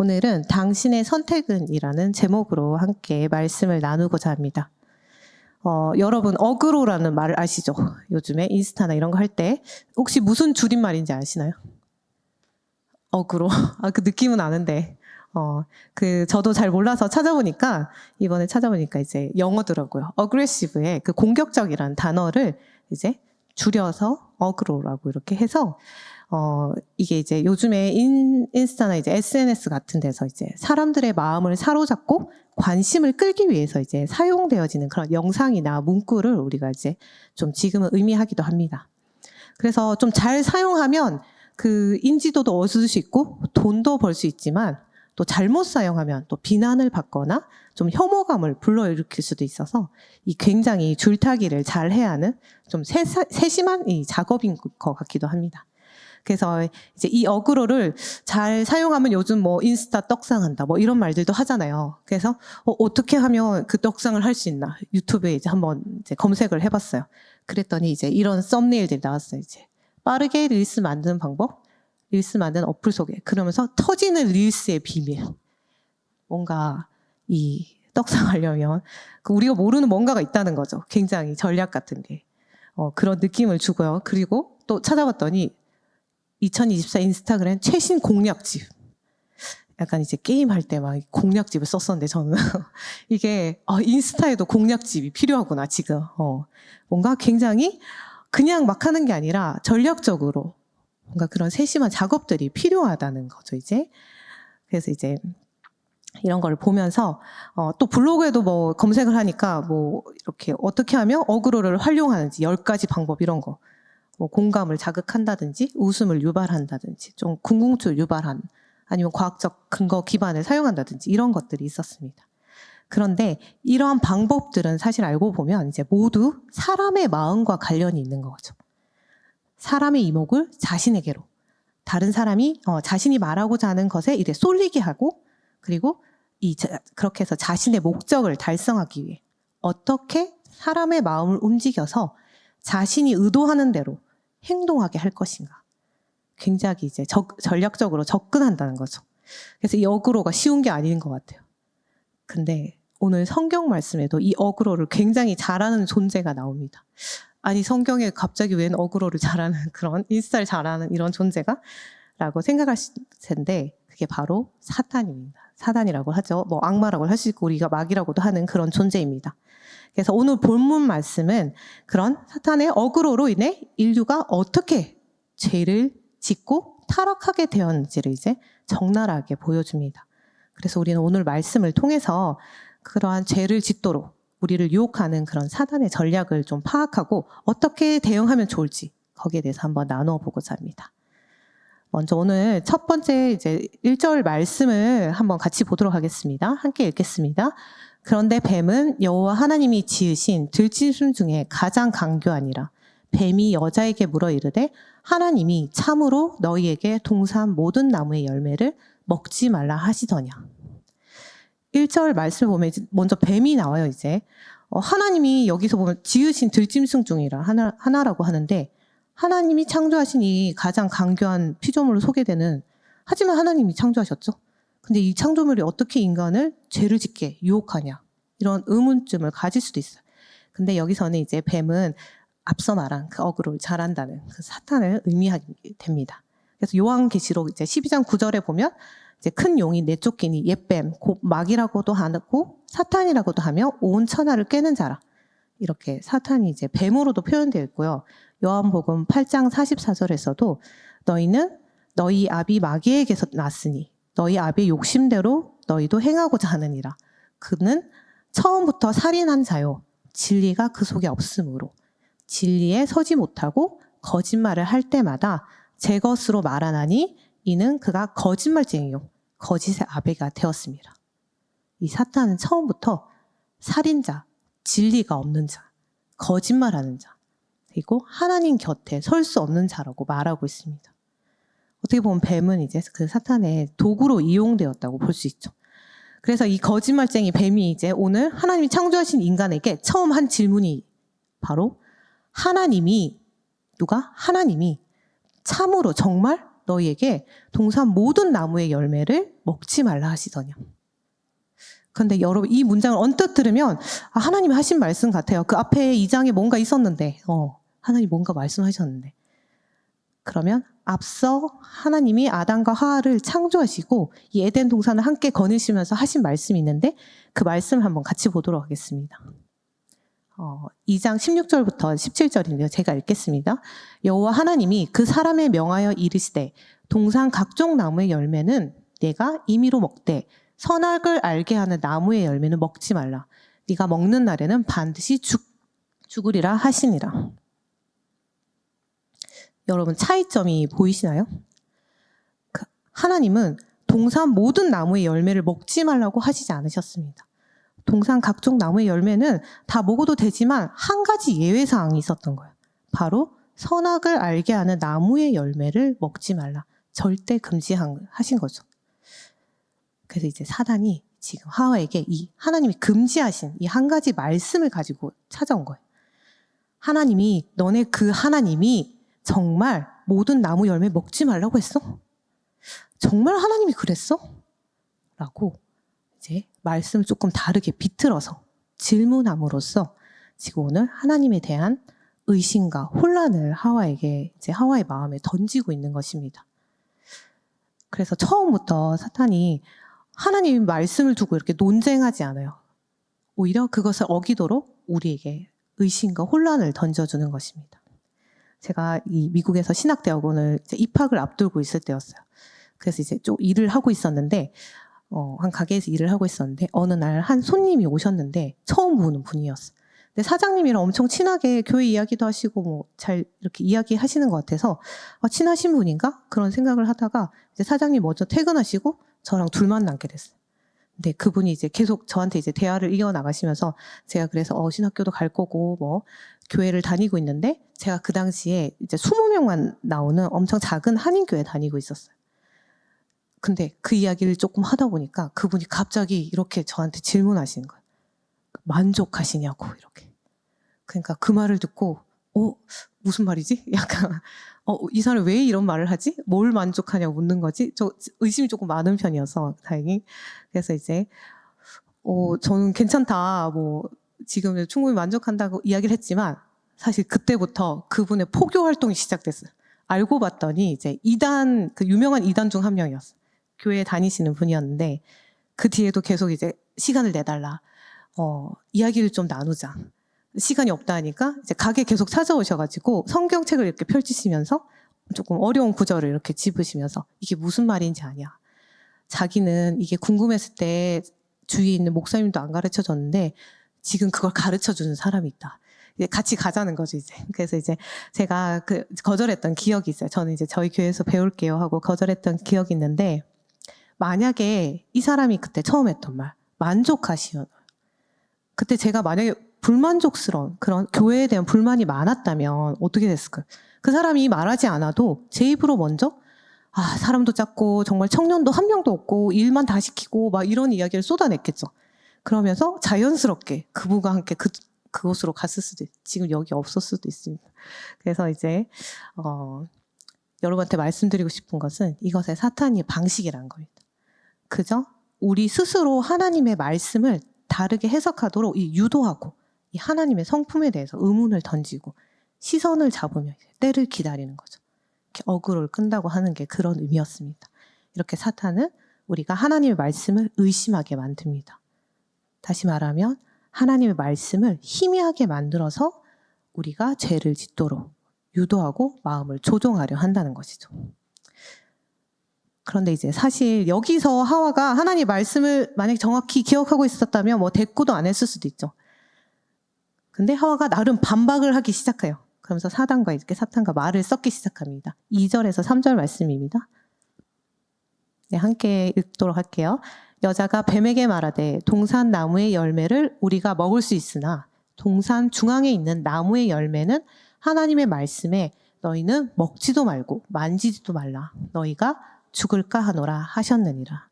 오늘은 당신의 선택은 이라는 제목으로 함께 말씀을 나누고자 합니다. 여러분 어그로라는 말을 아시죠? 요즘에 인스타나 이런 거 할 때 혹시 무슨 줄임말인지 아시나요? 어그로. 그 느낌은 아는데 저도 잘 몰라서 이번에 찾아보니까 이제 영어더라고요. aggressive의 그 공격적이라는 단어를 이제 줄여서 어그로라고 이렇게 해서 이게 이제 요즘에 인스타나 이제 SNS 같은 데서 이제 사람들의 마음을 사로잡고 관심을 끌기 위해서 이제 사용되어지는 그런 영상이나 문구를 우리가 이제 좀 지금은 의미하기도 합니다. 그래서 좀 잘 사용하면 그 인지도도 얻을 수 있고 돈도 벌 수 있지만 또 잘못 사용하면 또 비난을 받거나 좀 혐오감을 불러일으킬 수도 있어서 이 굉장히 줄타기를 잘 해야 하는 좀 세심한 이 작업인 것 같기도 합니다. 그래서 이제 이 어그로를 잘 사용하면 요즘 뭐 인스타 떡상한다 뭐 이런 말들도 하잖아요. 그래서 어떻게 하면 그 떡상을 할 수 있나 유튜브에 이제 한번 이제 검색을 해봤어요. 그랬더니 이제 이런 썸네일들이 나왔어요. 이제 빠르게 릴스 만드는 방법, 릴스 만드는 어플 소개. 그러면서 터지는 릴스의 비밀. 뭔가 이 떡상하려면 우리가 모르는 뭔가가 있다는 거죠. 굉장히 전략 같은 게 그런 느낌을 주고요. 그리고 또 찾아봤더니 2024 인스타그램 최신 공략집. 약간 이제 게임할 때 막 공략집을 썼었는데 저는 이게 인스타에도 공략집이 필요하구나 지금. 뭔가 굉장히 그냥 막 하는 게 아니라 전략적으로 뭔가 그런 세심한 작업들이 필요하다는 거죠 이제. 그래서 이제 이런 걸 보면서 또 블로그에도 뭐 검색을 하니까 뭐 이렇게 어떻게 하면 어그로를 활용하는지 10가지 방법 이런 거. 뭐 공감을 자극한다든지 웃음을 유발한다든지 좀 궁금증을 유발한 아니면 과학적 근거 기반을 사용한다든지 이런 것들이 있었습니다. 그런데 이러한 방법들은 사실 알고 보면 이제 모두 사람의 마음과 관련이 있는 거죠. 사람의 이목을 자신에게로 다른 사람이 자신이 말하고자 하는 것에 이래 쏠리게 하고 그리고 그렇게 해서 자신의 목적을 달성하기 위해 어떻게 사람의 마음을 움직여서 자신이 의도하는 대로 행동하게 할 것인가. 굉장히 이제 전략적으로 접근한다는 거죠. 그래서 이 어그로가 쉬운 게 아닌 것 같아요. 근데 오늘 성경 말씀에도 이 어그로를 굉장히 잘하는 존재가 나옵니다. 아니 성경에 갑자기 웬 어그로를 잘하는 그런 인스타를 잘하는 이런 존재가? 라고 생각하실 텐데 그게 바로 사탄입니다. 사단이라고 하죠. 뭐 악마라고 할 수 있고 우리가 마귀라고도 하는 그런 존재입니다. 그래서 오늘 본문 말씀은 그런 사탄의 어그로로 인해 인류가 어떻게 죄를 짓고 타락하게 되었는지를 이제 적나라하게 보여줍니다. 그래서 우리는 오늘 말씀을 통해서 그러한 죄를 짓도록 우리를 유혹하는 그런 사단의 전략을 좀 파악하고 어떻게 대응하면 좋을지 거기에 대해서 한번 나누어 보고자 합니다. 먼저 오늘 첫 번째 이제 1절 말씀을 한번 같이 보도록 하겠습니다. 함께 읽겠습니다. 그런데 뱀은 여호와 하나님이 지으신 들짐승 중에 가장 강교하니라. 뱀이 여자에게 물어 이르되 하나님이 참으로 너희에게 동산 모든 나무의 열매를 먹지 말라 하시더냐. 1절 말씀을 보면 먼저 뱀이 나와요. 이제 하나님이 여기서 보면 지으신 들짐승 중이라 하나라고 하는데 하나님이 창조하신 이 가장 강교한 피조물로 소개되는 하지만 하나님이 창조하셨죠. 근데 이 창조물이 어떻게 인간을 죄를 짓게 유혹하냐 이런 의문점을 가질 수도 있어요. 근데 여기서는 이제 뱀은 앞서 말한 그 어그로를 잘한다는 그 사탄을 의미하게 됩니다. 그래서 요한계시록 이제 12장 9절에 보면 이제 큰 용이 내쫓기니 옛뱀 곧 마귀라고도 하고 사탄이라고도 하며 온 천하를 꿰는 자라. 이렇게 사탄이 이제 뱀으로도 표현되어 있고요. 요한복음 8장 44절에서도 너희는 너희 아비 마귀에게서 났으니 너희 아비의 욕심대로 너희도 행하고자 하느니라. 그는 처음부터 살인한 자요. 진리가 그 속에 없으므로 진리에 서지 못하고 거짓말을 할 때마다 제 것으로 말하나니 이는 그가 거짓말쟁이요. 거짓의 아비가 되었습니다. 이 사탄은 처음부터 살인자, 진리가 없는 자, 거짓말하는 자, 그리고 하나님 곁에 설 수 없는 자라고 말하고 있습니다. 어떻게 보면 뱀은 이제 그 사탄의 도구로 이용되었다고 볼 수 있죠. 그래서 이 거짓말쟁이 뱀이 이제 오늘 하나님이 창조하신 인간에게 처음 한 질문이 바로 하나님이 참으로 정말 너희에게 동산 모든 나무의 열매를 먹지 말라 하시더냐. 그런데 여러분 이 문장을 언뜻 들으면 하나님이 하신 말씀 같아요. 그 앞에 2장에 뭔가 있었는데 하나님 뭔가 말씀하셨는데, 그러면 앞서 하나님이 아담과 하와를 창조하시고 이 에덴 동산을 함께 거느시면서 하신 말씀이 있는데 그 말씀을 한번 같이 보도록 하겠습니다. 2장 16절부터 17절인데요. 제가 읽겠습니다. 여호와 하나님이 그 사람에 명하여 이르시되 동산 각종 나무의 열매는 내가 임의로 먹되 선악을 알게 하는 나무의 열매는 먹지 말라. 네가 먹는 날에는 반드시 죽으리라 하시니라. 여러분 차이점이 보이시나요? 하나님은 동산 모든 나무의 열매를 먹지 말라고 하시지 않으셨습니다. 동산 각종 나무의 열매는 다 먹어도 되지만 한 가지 예외사항이 있었던 거예요. 바로 선악을 알게 하는 나무의 열매를 먹지 말라. 절대 금지하신 거죠. 그래서 이제 사단이 지금 하와에게 이 하나님이 금지하신 이 한 가지 말씀을 가지고 찾아온 거예요. 하나님이, 너네 그 하나님이 정말 모든 나무 열매 먹지 말라고 했어? 정말 하나님이 그랬어? 라고 이제 말씀을 조금 다르게 비틀어서 질문함으로써 지금 오늘 하나님에 대한 의심과 혼란을 하와에게, 이제 하와의 마음에 던지고 있는 것입니다. 그래서 처음부터 사탄이 하나님 말씀을 두고 이렇게 논쟁하지 않아요. 오히려 그것을 어기도록 우리에게 의심과 혼란을 던져주는 것입니다. 제가 이 미국에서 신학대학원을 이제 입학을 앞두고 있을 때였어요. 그래서 이제 좀 일을 하고 있었는데, 한 가게에서 일을 하고 있었는데, 어느 날 한 손님이 오셨는데, 처음 보는 분이었어요. 근데 사장님이랑 엄청 친하게 교회 이야기도 하시고, 뭐, 잘 이렇게 이야기 하시는 것 같아서, 친하신 분인가? 그런 생각을 하다가, 이제 사장님 먼저 퇴근하시고, 저랑 둘만 남게 됐어요. 근데 그분이 이제 계속 저한테 이제 대화를 이어나가시면서, 제가 그래서 신학교도 갈 거고, 뭐, 교회를 다니고 있는데, 제가 그 당시에 이제 20명만 나오는 엄청 작은 한인교회 다니고 있었어요. 근데 그 이야기를 조금 하다 보니까 그분이 갑자기 이렇게 저한테 질문하시는 거예요. 만족하시냐고, 이렇게. 그러니까 그 말을 듣고, 무슨 말이지? 약간, 이 사람이 왜 이런 말을 하지? 뭘 만족하냐고 묻는 거지? 저 의심이 조금 많은 편이어서 다행히. 그래서 이제, 저는 괜찮다. 뭐, 지금 충분히 만족한다고 이야기를 했지만, 사실 그때부터 그분의 포교 활동이 시작됐어요. 알고 봤더니 이제 그 유명한 이단 중 한 명이었어요. 교회에 다니시는 분이었는데, 그 뒤에도 계속 이제 시간을 내달라. 이야기를 좀 나누자. 시간이 없다 하니까 이제 가게 계속 찾아오셔가지고 성경책을 이렇게 펼치시면서 조금 어려운 구절을 이렇게 짚으시면서 이게 무슨 말인지 아냐. 자기는 이게 궁금했을 때 주위에 있는 목사님도 안 가르쳐 줬는데 지금 그걸 가르쳐 주는 사람이 있다. 이제 같이 가자는 거죠, 이제. 그래서 이제 제가 거절했던 기억이 있어요. 저는 이제 저희 교회에서 배울게요 하고 거절했던 기억이 있는데, 만약에 이 사람이 그때 처음 했던 말, 만족하시오. 그때 제가 만약에 불만족스러운 그런 교회에 대한 불만이 많았다면 어떻게 됐을까요? 그 사람이 말하지 않아도 제 입으로 먼저 사람도 작고 정말 청년도 한 명도 없고 일만 다 시키고 막 이런 이야기를 쏟아냈겠죠. 그러면서 자연스럽게 그분과 함께 그곳으로 갔을 수도 있어요. 지금 여기 없을 수도 있습니다. 그래서 이제 여러분한테 말씀드리고 싶은 것은 이것의 사탄의 방식이라는 겁니다. 그저 우리 스스로 하나님의 말씀을 다르게 해석하도록 유도하고 이 하나님의 성품에 대해서 의문을 던지고 시선을 잡으며 때를 기다리는 거죠. 이렇게 어그로를 끈다고 하는 게 그런 의미였습니다. 이렇게 사탄은 우리가 하나님의 말씀을 의심하게 만듭니다. 다시 말하면 하나님의 말씀을 희미하게 만들어서 우리가 죄를 짓도록 유도하고 마음을 조종하려 한다는 것이죠. 그런데 이제 사실 여기서 하와가 하나님의 말씀을 만약에 정확히 기억하고 있었다면 뭐 대꾸도 안 했을 수도 있죠. 근데 하와가 나름 반박을 하기 시작해요. 그러면서 사탄과 말을 섞기 시작합니다. 2절에서 3절 말씀입니다. 네, 함께 읽도록 할게요. 여자가 뱀에게 말하되 동산 나무의 열매를 우리가 먹을 수 있으나 동산 중앙에 있는 나무의 열매는 하나님의 말씀에 너희는 먹지도 말고 만지지도 말라. 너희가 죽을까 하노라 하셨느니라.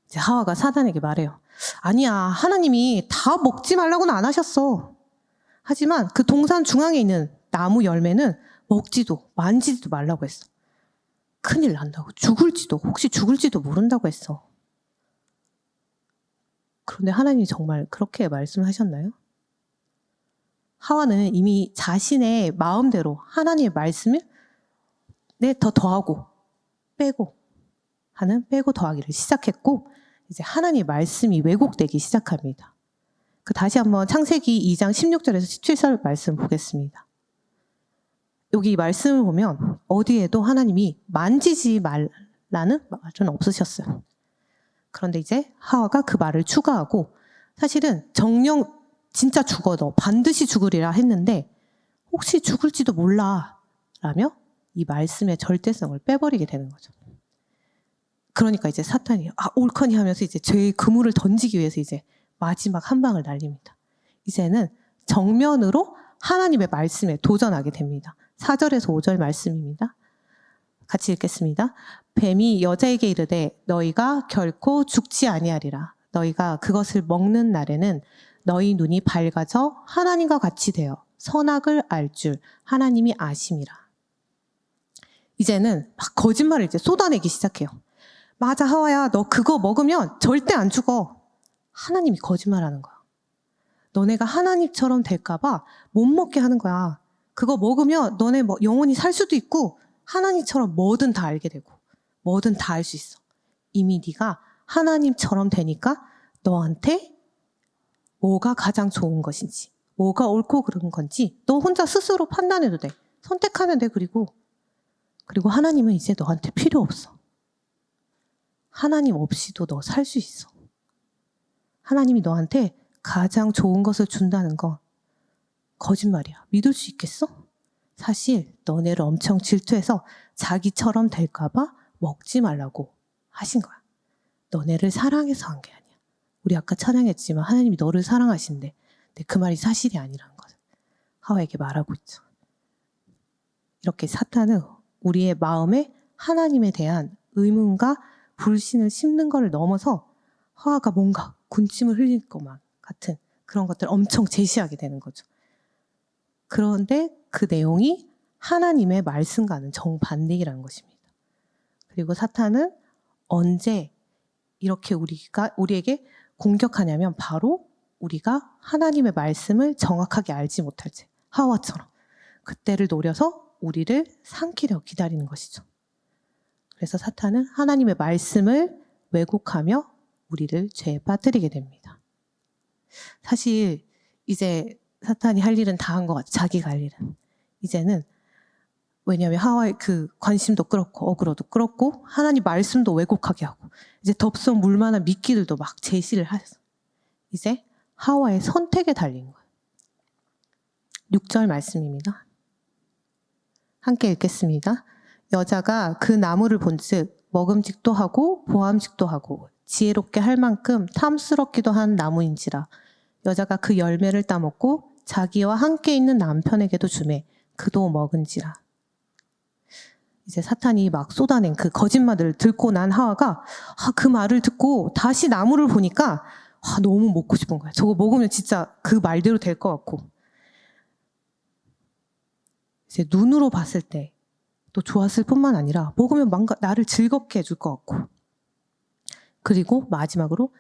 이제 하와가 사단에게 말해요. 아니야, 하나님이 다 먹지 말라고는 안 하셨어. 하지만 그 동산 중앙에 있는 나무 열매는 먹지도 만지지도 말라고 했어. 큰일 난다고. 혹시 죽을지도 모른다고 했어. 그런데 하나님이 정말 그렇게 말씀하셨나요? 하와는 이미 자신의 마음대로 하나님의 말씀을 더 더하고 빼고 하는 빼고 더하기를 시작했고, 이제 하나님의 말씀이 왜곡되기 시작합니다. 다시 한번 창세기 2장 16절에서 17절 말씀 보겠습니다. 여기 말씀을 보면 어디에도 하나님이 만지지 말라는 말은 없으셨어요. 그런데 이제 하와가 그 말을 추가하고, 사실은 정령 진짜 죽어 너 반드시 죽으리라 했는데 혹시 죽을지도 몰라 라며 이 말씀의 절대성을 빼버리게 되는 거죠. 그러니까 이제 사탄이 옳거니 하면서 이제 죄의 그물을 던지기 위해서 이제 마지막 한 방을 날립니다. 이제는 정면으로 하나님의 말씀에 도전하게 됩니다. 4절에서 5절 말씀입니다. 같이 읽겠습니다. 뱀이 여자에게 이르되 너희가 결코 죽지 아니하리라. 너희가 그것을 먹는 날에는 너희 눈이 밝아져 하나님과 같이 되어 선악을 알 줄 하나님이 아심이라. 이제는 막 거짓말을 이제 쏟아내기 시작해요. 맞아, 하와야, 너 그거 먹으면 절대 안 죽어. 하나님이 거짓말하는 거야. 너네가 하나님처럼 될까봐 못 먹게 하는 거야. 그거 먹으면 너네 영원히 살 수도 있고 하나님처럼 뭐든 다 알게 되고 뭐든 다 알 수 있어. 이미 네가 하나님처럼 되니까 너한테 뭐가 가장 좋은 것인지, 뭐가 옳고 그른 건지 너 혼자 스스로 판단해도 돼. 선택하면 돼. 그리고 하나님은 이제 너한테 필요 없어. 하나님 없이도 너 살 수 있어. 하나님이 너한테 가장 좋은 것을 준다는 거 거짓말이야. 믿을 수 있겠어? 사실 너네를 엄청 질투해서 자기처럼 될까봐 먹지 말라고 하신 거야. 너네를 사랑해서 한 게 아니야. 우리 아까 찬양했지만 하나님이 너를 사랑하신대. 근데 그 말이 사실이 아니라는 것을 하와에게 말하고 있죠. 이렇게 사탄은 우리의 마음에 하나님에 대한 의문과 불신을 심는 것을 넘어서 하와가 뭔가 군침을 흘릴 것만 같은 그런 것들을 엄청 제시하게 되는 거죠. 그런데 그 내용이 하나님의 말씀과는 정반대이라는 것입니다. 그리고 사탄은 언제 이렇게 우리에게 공격하냐면 바로 우리가 하나님의 말씀을 정확하게 알지 못할 때 하와처럼 그때를 노려서 우리를 삼키려 기다리는 것이죠. 그래서 사탄은 하나님의 말씀을 왜곡하며 우리를 죄에 빠뜨리게 됩니다. 사실 이제 사탄이 할 일은 다 한 것 같아요. 자기가 할 일은. 이제는 왜냐하면 하와의 그 관심도 끌었고 어그로도 끌었고 하나님 말씀도 왜곡하게 하고 이제 덥석 물만한 미끼들도 막 제시를 하셔서 이제 하와의 선택에 달린 거예요. 6절 말씀입니다. 함께 읽겠습니다. 여자가 그 나무를 본즉 먹음직도 하고 보암직도 하고 지혜롭게 할 만큼 탐스럽기도 한 나무인지라. 여자가 그 열매를 따먹고 자기와 함께 있는 남편에게도 주매 그도 먹은지라. 이제 사탄이 막 쏟아낸 그 거짓말을 듣고 난 하와가 그 말을 듣고 다시 나무를 보니까 너무 먹고 싶은 거야. 저거 먹으면 진짜 그 말대로 될 것 같고 이제 눈으로 봤을 때 또 좋았을 뿐만 아니라 먹으면 뭔가 나를 즐겁게 해줄 것 같고 그리고 마지막으로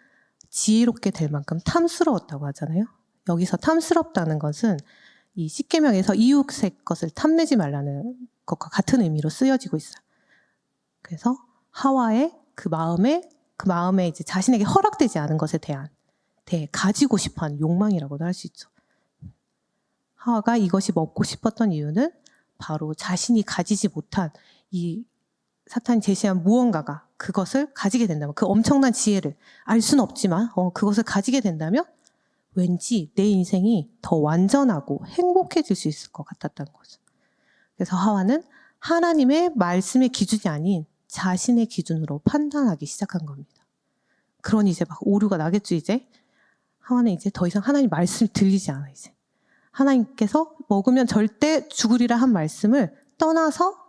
지혜롭게 될 만큼 탐스러웠다고 하잖아요. 여기서 탐스럽다는 것은 이 십계명에서 이웃의 것을 탐내지 말라는 것과 같은 의미로 쓰여지고 있어요. 그래서 하와의 그 마음에 이제 자신에게 허락되지 않은 것에 대한 가지고 싶어하는 욕망이라고도 할 수 있죠. 하와가 이것이 먹고 싶었던 이유는 바로 자신이 가지지 못한 이 사탄이 제시한 무언가가 그것을 가지게 된다면 그 엄청난 지혜를 알 수는 없지만 그것을 가지게 된다면 왠지 내 인생이 더 완전하고 행복해질 수 있을 것 같았다는 거죠. 그래서 하와는 하나님의 말씀의 기준이 아닌 자신의 기준으로 판단하기 시작한 겁니다. 그러니 이제 막 오류가 나겠죠. 이제 하와는 이제 더 이상 하나님 말씀이 들리지 않아. 이제 하나님께서 먹으면 절대 죽으리라 한 말씀을 떠나서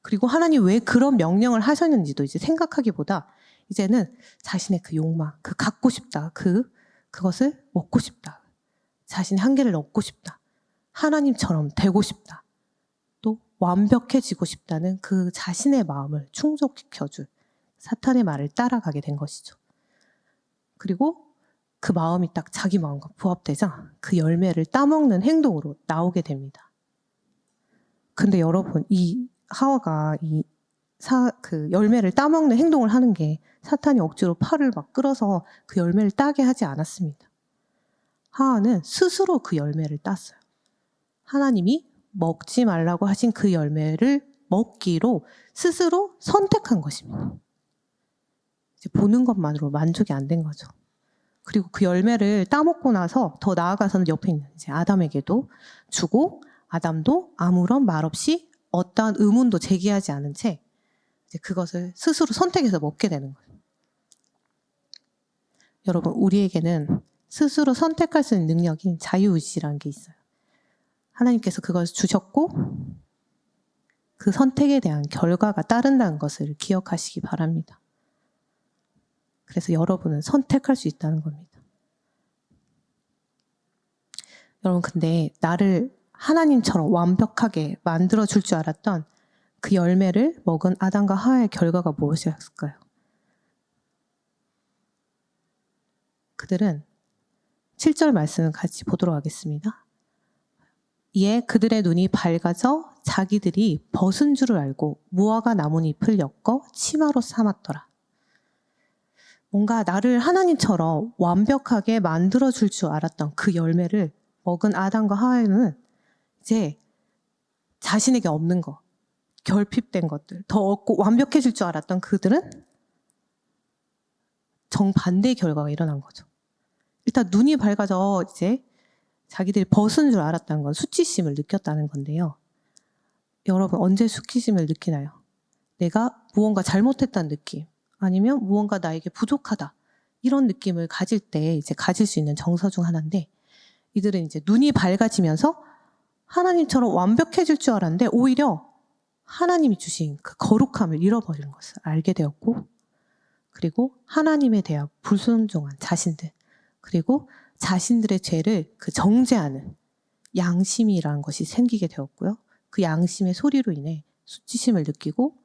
그리고 하나님 왜 그런 명령을 하셨는지도 이제 생각하기보다 이제는 자신의 그 욕망, 그 갖고 싶다, 그것을 먹고 싶다, 자신의 한계를 넘고 싶다, 하나님처럼 되고 싶다, 또 완벽해지고 싶다는 그 자신의 마음을 충족시켜줄 사탄의 말을 따라가게 된 것이죠. 그리고 그 마음이 딱 자기 마음과 부합되자 그 열매를 따먹는 행동으로 나오게 됩니다. 근데 여러분, 이 하와가 그 열매를 따먹는 행동을 하는 게 사탄이 억지로 팔을 막 끌어서 그 열매를 따게 하지 않았습니다. 하와는 스스로 그 열매를 땄어요. 하나님이 먹지 말라고 하신 그 열매를 먹기로 스스로 선택한 것입니다. 이제 보는 것만으로 만족이 안 된 거죠. 그리고 그 열매를 따먹고 나서 더 나아가서는 옆에 있는 이제 아담에게도 주고, 아담도 아무런 말 없이 어떠한 의문도 제기하지 않은 채 이제 그것을 스스로 선택해서 먹게 되는 거예요. 여러분, 우리에게는 스스로 선택할 수 있는 능력인 자유의지라는 게 있어요. 하나님께서 그것을 주셨고 그 선택에 대한 결과가 따른다는 것을 기억하시기 바랍니다. 그래서 여러분은 선택할 수 있다는 겁니다. 여러분, 근데 나를 하나님처럼 완벽하게 만들어줄 줄 알았던 그 열매를 먹은 아담과 하와의 결과가 무엇이었을까요? 그들은 7절 말씀을 같이 보도록 하겠습니다. 이에 그들의 눈이 밝아져 자기들이 벗은 줄을 알고 무화과 나뭇잎을 엮어 치마로 삼았더라. 뭔가 나를 하나님처럼 완벽하게 만들어줄 줄 알았던 그 열매를 먹은 아담과 하와는 이제 자신에게 없는 것, 결핍된 것들, 더 얻고 완벽해질 줄 알았던 그들은 정반대의 결과가 일어난 거죠. 일단 눈이 밝아져 이제 자기들이 벗은 줄 알았다는 건 수치심을 느꼈다는 건데요. 여러분, 언제 수치심을 느끼나요? 내가 무언가 잘못했다는 느낌, 아니면 무언가 나에게 부족하다, 이런 느낌을 가질 때 이제 가질 수 있는 정서 중 하나인데, 이들은 이제 눈이 밝아지면서 하나님처럼 완벽해질 줄 알았는데 오히려 하나님이 주신 그 거룩함을 잃어버리는 것을 알게 되었고, 그리고 하나님에 대한 불순종한 자신들, 그리고 자신들의 죄를 그 정죄하는 양심이라는 것이 생기게 되었고요. 그 양심의 소리로 인해 수치심을 느끼고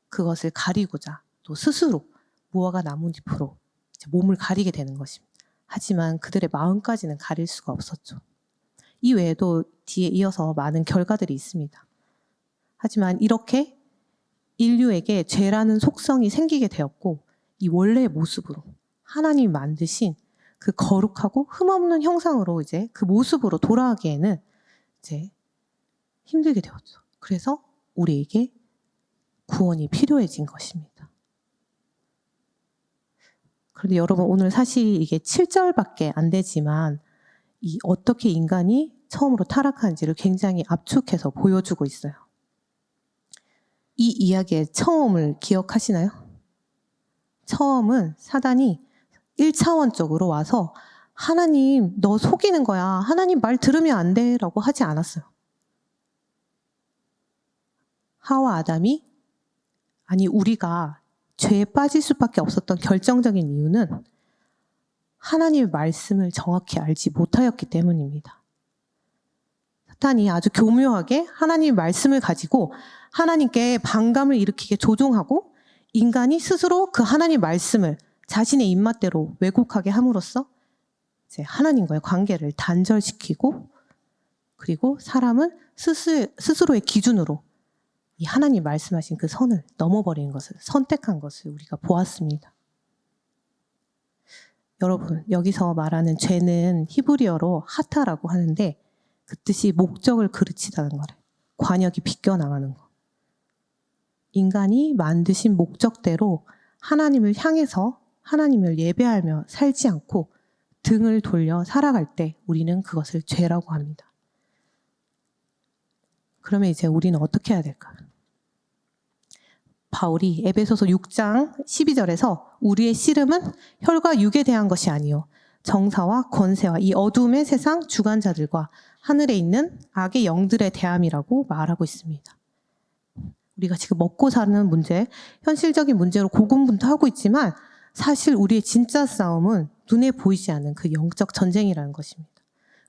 그것을 가리고자 또 스스로 무화과 나뭇잎으로 몸을 가리게 되는 것입니다. 하지만 그들의 마음까지는 가릴 수가 없었죠. 이 외에도 뒤에 이어서 많은 결과들이 있습니다. 하지만 이렇게 인류에게 죄라는 속성이 생기게 되었고, 이 원래의 모습으로 하나님이 만드신 그 거룩하고 흠없는 형상으로 이제 그 모습으로 돌아가기에는 이제 힘들게 되었죠. 그래서 우리에게 구원이 필요해진 것입니다. 그런데 여러분, 오늘 사실 이게 7절밖에 안 되지만 이 어떻게 인간이 처음으로 타락하는지를 굉장히 압축해서 보여주고 있어요. 이 이야기의 처음을 기억하시나요? 처음은 사단이 1차원적으로 와서 하나님, 너 속이는 거야, 하나님 말 들으면 안 돼 라고 하지 않았어요. 하와 아담이, 아니 우리가 죄에 빠질 수밖에 없었던 결정적인 이유는 하나님의 말씀을 정확히 알지 못하였기 때문입니다. 사탄이 아주 교묘하게 하나님의 말씀을 가지고 하나님께 반감을 일으키게 조종하고, 인간이 스스로 그 하나님의 말씀을 자신의 입맛대로 왜곡하게 함으로써 이제 하나님과의 관계를 단절시키고, 그리고 사람은 스스로의 기준으로 이 하나님 말씀하신 그 선을 넘어버리는 것을 선택한 것을 우리가 보았습니다. 여러분, 여기서 말하는 죄는 히브리어로 하타라고 하는데 그 뜻이 목적을 그르치다는 거래. 관역이 비껴나가는 거. 인간이 만드신 목적대로 하나님을 향해서 하나님을 예배하며 살지 않고 등을 돌려 살아갈 때 우리는 그것을 죄라고 합니다. 그러면 이제 우리는 어떻게 해야 될까? 바울이 에베소서 6장 12절에서 우리의 씨름은 혈과 육에 대한 것이 아니요 정사와 권세와 이 어둠의 세상 주관자들과 하늘에 있는 악의 영들에 대함이라고 말하고 있습니다. 우리가 지금 먹고 사는 문제, 현실적인 문제로 고군분투하고 있지만 사실 우리의 진짜 싸움은 눈에 보이지 않는 그 영적 전쟁이라는 것입니다.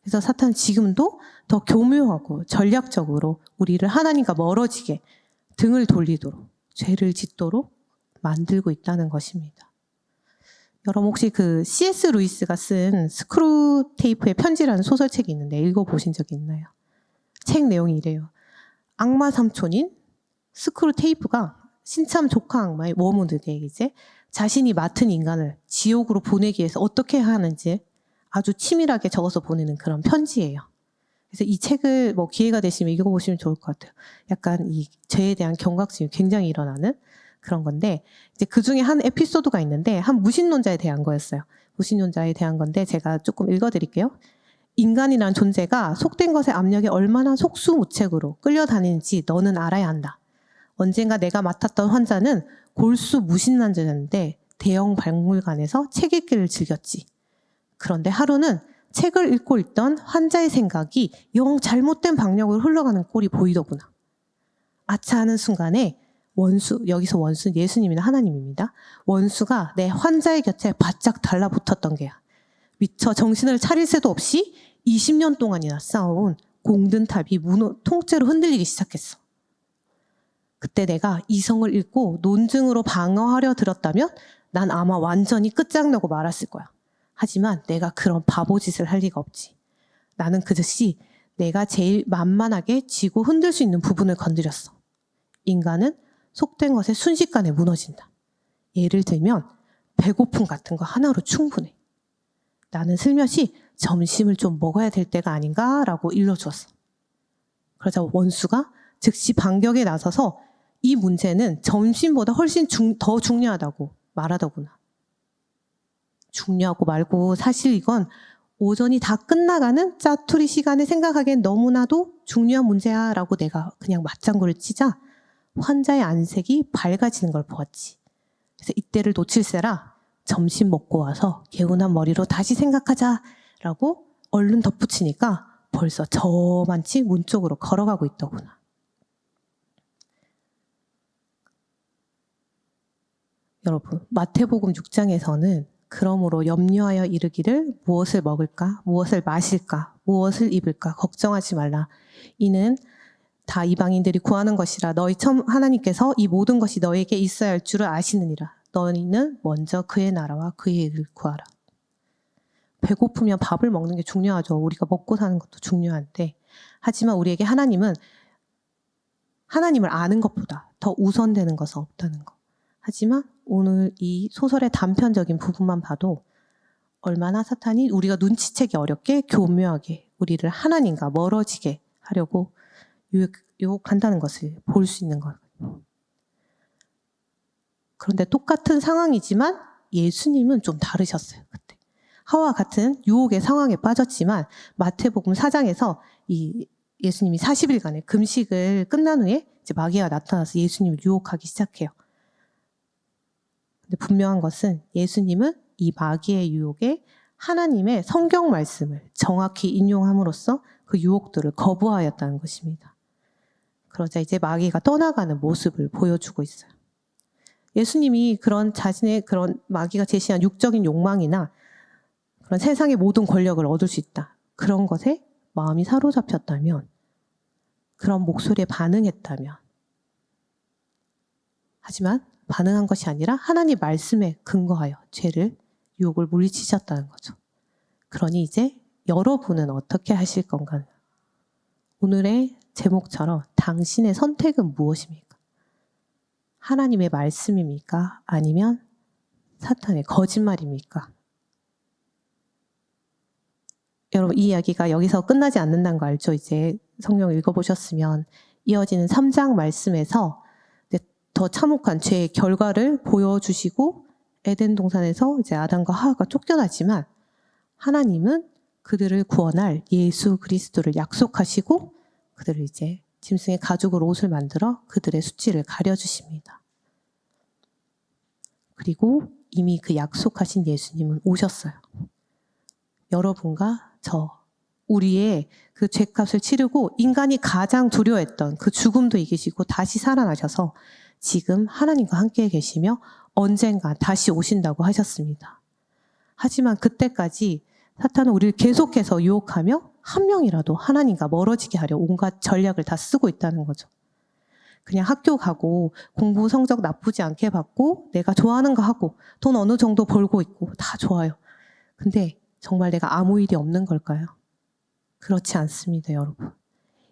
그래서 사탄은 지금도 더 교묘하고 전략적으로 우리를 하나님과 멀어지게 등을 돌리도록 죄를 짓도록 만들고 있다는 것입니다. 여러분 혹시 그 C.S. 루이스가 쓴 스크루테이프의 편지라는 소설책이 있는데 읽어보신 적이 있나요? 책 내용이 이래요. 악마 삼촌인 스크루테이프가 신참 조카 악마의 워무드에게 이제 자신이 맡은 인간을 지옥으로 보내기 위해서 어떻게 하는지 아주 치밀하게 적어서 보내는 그런 편지예요. 그래서 이 책을 뭐 기회가 되시면 읽어보시면 좋을 것 같아요. 약간 이 죄에 대한 경각심이 굉장히 일어나는 그런 건데 이제 그 중에 한 에피소드가 있는데 한 무신론자에 대한 거였어요. 무신론자에 대한 건데 제가 조금 읽어드릴게요. 인간이란 존재가 속된 것의 압력에 얼마나 속수무책으로 끌려다니는지 너는 알아야 한다. 언젠가 내가 맡았던 환자는 골수 무신론자였는데 대형 박물관에서 책 읽기를 즐겼지. 그런데 하루는 책을 읽고 있던 환자의 생각이 영 잘못된 방향으로 흘러가는 꼴이 보이더구나. 아차 하는 순간에 원수, 여기서 원수는 예수님이나 하나님입니다. 원수가 내 환자의 곁에 바짝 달라붙었던 게야. 미처 정신을 차릴 새도 없이 20년 동안이나 쌓아온 공든탑이 통째로 흔들리기 시작했어. 그때 내가 이성을 잃고 논증으로 방어하려 들었다면 난 아마 완전히 끝장나고 말았을 거야. 하지만 내가 그런 바보짓을 할 리가 없지. 나는 그 즉시 내가 제일 만만하게 쥐고 흔들 수 있는 부분을 건드렸어. 인간은 속된 것에 순식간에 무너진다. 예를 들면 배고픔 같은 거 하나로 충분해. 나는 슬며시 점심을 좀 먹어야 될 때가 아닌가라고 일러주었어. 그러자 원수가 즉시 반격에 나서서 이 문제는 점심보다 훨씬 더 중요하다고 말하더구나. 중요하고 말고 사실 이건 오전이 다 끝나가는 짜투리 시간에 생각하기엔 너무나도 중요한 문제야 라고 내가 그냥 맞장구를 치자 환자의 안색이 밝아지는 걸 보았지. 그래서 이때를 놓칠세라 점심 먹고 와서 개운한 머리로 다시 생각하자 라고 얼른 덧붙이니까 벌써 저만치 문 쪽으로 걸어가고 있더구나. 여러분 마태복음 6장에서는 그러므로 염려하여 이르기를 무엇을 먹을까, 무엇을 마실까, 무엇을 입을까 걱정하지 말라. 이는 다 이방인들이 구하는 것이라 너희 하나님께서 이 모든 것이 너에게 있어야 할 줄을 아시느니라. 너희는 먼저 그의 나라와 그의 일을 구하라. 배고프면 밥을 먹는 게 중요하죠. 우리가 먹고 사는 것도 중요한데 하지만 우리에게 하나님은 하나님을 아는 것보다 더 우선되는 것은 없다는 것. 하지만 오늘 이 소설의 단편적인 부분만 봐도 얼마나 사탄이 우리가 눈치채기 어렵게 교묘하게 우리를 하나님과 멀어지게 하려고 유혹한다는 것을 볼 수 있는 것. 그런데 똑같은 상황이지만 예수님은 좀 다르셨어요. 그때 하와 같은 유혹의 상황에 빠졌지만 마태복음 4장에서 이 예수님이 40일간의 금식을 끝난 후에 이제 마귀가 나타나서 예수님을 유혹하기 시작해요. 근데 분명한 것은 예수님은 이 마귀의 유혹에 하나님의 성경 말씀을 정확히 인용함으로써 그 유혹들을 거부하였다는 것입니다. 그러자 이제 마귀가 떠나가는 모습을 보여주고 있어요. 예수님이 그런 자신의 그런 마귀가 제시한 육적인 욕망이나 그런 세상의 모든 권력을 얻을 수 있다. 그런 것에 마음이 사로잡혔다면, 그런 목소리에 반응했다면, 하지만 반응한 것이 아니라 하나님 말씀에 근거하여 죄를, 유혹을 물리치셨다는 거죠. 그러니 이제 여러분은 어떻게 하실 건가? 오늘의 제목처럼 당신의 선택은 무엇입니까? 하나님의 말씀입니까? 아니면 사탄의 거짓말입니까? 여러분 이 이야기가 여기서 끝나지 않는다는 거 알죠? 이제 성경 읽어보셨으면 이어지는 3장 말씀에서 더 참혹한 죄의 결과를 보여주시고 에덴 동산에서 이제 아담과 하와가 쫓겨나지만 하나님은 그들을 구원할 예수 그리스도를 약속하시고 그들을 이제 짐승의 가죽으로 옷을 만들어 그들의 수치를 가려주십니다. 그리고 이미 그 약속하신 예수님은 오셨어요. 여러분과 저, 우리의 그 죄값을 치르고 인간이 가장 두려워했던 그 죽음도 이기시고 다시 살아나셔서 지금 하나님과 함께 계시며 언젠가 다시 오신다고 하셨습니다. 하지만 그때까지 사탄은 우리를 계속해서 유혹하며 한 명이라도 하나님과 멀어지게 하려 온갖 전략을 다 쓰고 있다는 거죠. 그냥 학교 가고 공부 성적 나쁘지 않게 받고 내가 좋아하는 거 하고 돈 어느 정도 벌고 있고 다 좋아요. 근데 정말 내가 아무 일이 없는 걸까요? 그렇지 않습니다, 여러분.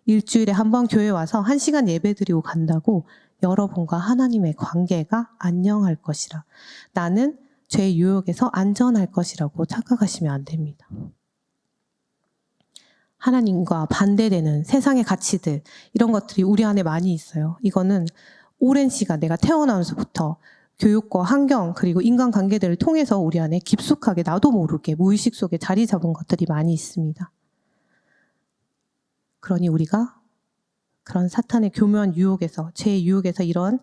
일주일에 한 번 교회 와서 1시간 예배 드리고 간다고 여러분과 하나님의 관계가 안녕할 것이라, 나는 죄 유혹에서 안전할 것이라고 착각하시면 안 됩니다. 하나님과 반대되는 세상의 가치들, 이런 것들이 우리 안에 많이 있어요. 이거는 오랜 시간 내가 태어나면서부터 교육과 환경 그리고 인간관계들을 통해서 우리 안에 깊숙하게 나도 모르게 무의식 속에 자리 잡은 것들이 많이 있습니다. 그러니 우리가 그런 사탄의 교묘한 유혹에서, 죄의 유혹에서 이런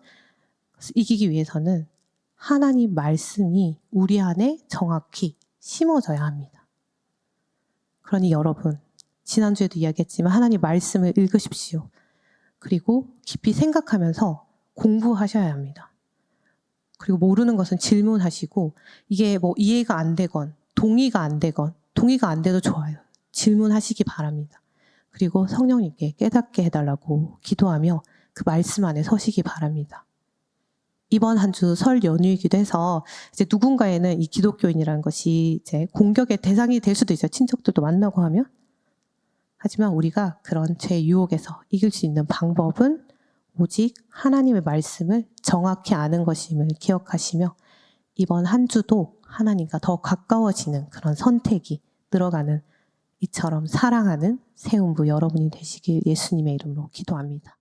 이기기 위해서는 하나님 말씀이 우리 안에 정확히 심어져야 합니다. 그러니 여러분, 지난주에도 이야기했지만 하나님 말씀을 읽으십시오. 그리고 깊이 생각하면서 공부하셔야 합니다. 그리고 모르는 것은 질문하시고, 이게 뭐 이해가 안 되건 동의가 안 돼도 좋아요. 질문하시기 바랍니다. 그리고 성령님께 깨닫게 해달라고 기도하며 그 말씀 안에 서시기 바랍니다. 이번 한 주 설 연휴이기도 해서 이제 누군가에는 이 기독교인이라는 것이 이제 공격의 대상이 될 수도 있어요. 친척들도 만나고 하면. 하지만 우리가 그런 죄 유혹에서 이길 수 있는 방법은 오직 하나님의 말씀을 정확히 아는 것임을 기억하시며, 이번 한 주도 하나님과 더 가까워지는 그런 선택이 늘어가는 이처럼 사랑하는 세움부 여러분이 되시길 예수님의 이름으로 기도합니다.